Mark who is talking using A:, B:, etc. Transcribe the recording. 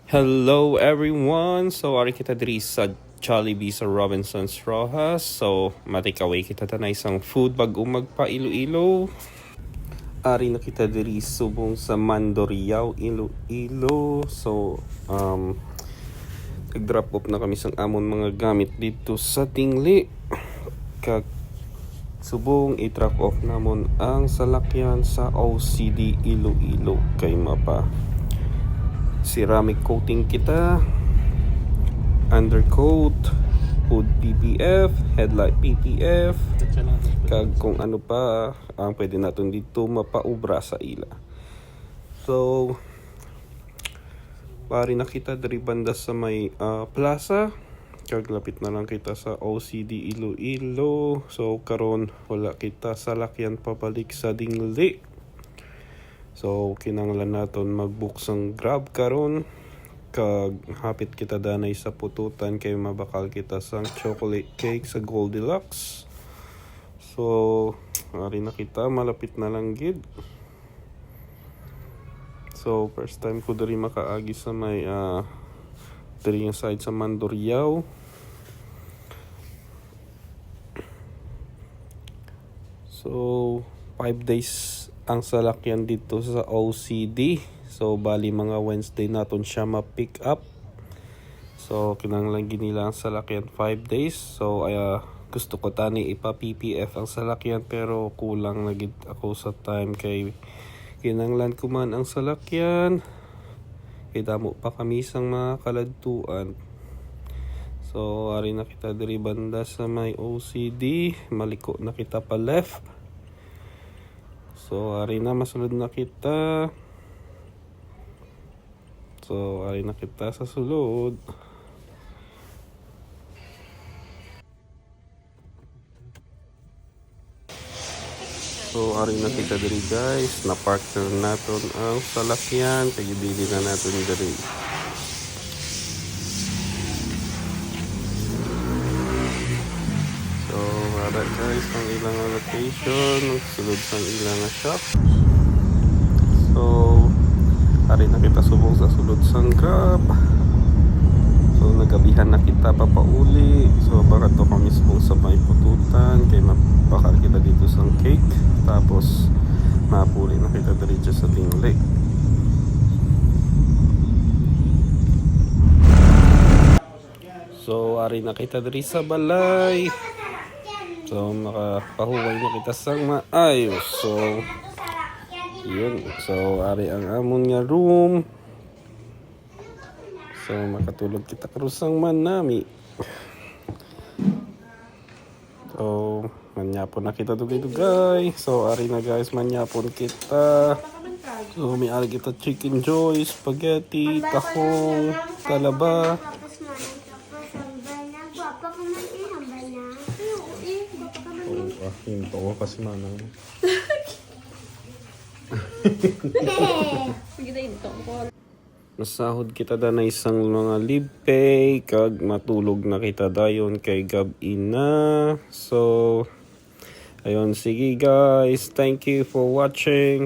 A: Hello everyone! So, ari kita diri sa Jollibee sa Robinsons Rojas. So, matikaway kita na isang food bago magpa Iloilo. Ari na kita diri subong sa Mandurriao, Iloilo. So, nag-drop off na kami sang amon mga gamit dito sa Tingli. Kag subong i-drop off namon ang salakyan sa OCD Iloilo kay mapa ceramic coating kita, undercoat, hood PPF, headlight PPF, kag kung ano pa ang pwede natin dito mapaubra sa ila. So pari na kita dari banda sa may plaza, kag lapit na lang kita sa OCD Iloilo. So karon wala kita salakyan pabalik sa Dingli. So kinanglan naton mag-book sang Grab karon, kag hapit kita danay sa pututan kay mabakal kita sang chocolate cake sa Goldilocks. So ari na kita, malapit na lang gid. So first time ko diri makaagi sa may diri yung side sa Mandurriao. So 5 days ang salakyan dito sa OCD. So bali mga Wednesday naton siya ma-pick up. So kinanglan ginila ang salakyan 5 days. So gusto ko tani ipa PPF ang salakyan pero kulang na gid ako sa time kay kinanglan ko man ang salakyan. Kitamo pa kami sang mga kaladtuan. So ari na kita diri banda sa may OCD, maliko na kita pa left. So ari na masulod na kita. So ari na kita sa sulod. So ari na kita diri guys, na park na naton ang salakyan kay bili na naton diri. So ara guys ang ilang location, sulod sang ilang shop. So ari na kita subong sa sulod sang Grab. So nagabihan na kita papauli. So baka to kami subong sa may pututan kay mapakal kita dito sang cake. Tapos mapuli na kita diretso sa Tingli. So ari na kita diri sa balay. So makapahuway na kita sang maayos. So yun. So ari ang amon nga room. So makatulog kita karusang manami. So manyapon na kita dugay-dugay. So ari na guys, manyapon kita. So may ari kita chicken joy, spaghetti, tahong, talaba. Hinto ko kasi manang. Masahod kita da na isang mga live pay, kag matulog na kita dayon kay gabi na. So ayun, sige guys, thank you for watching.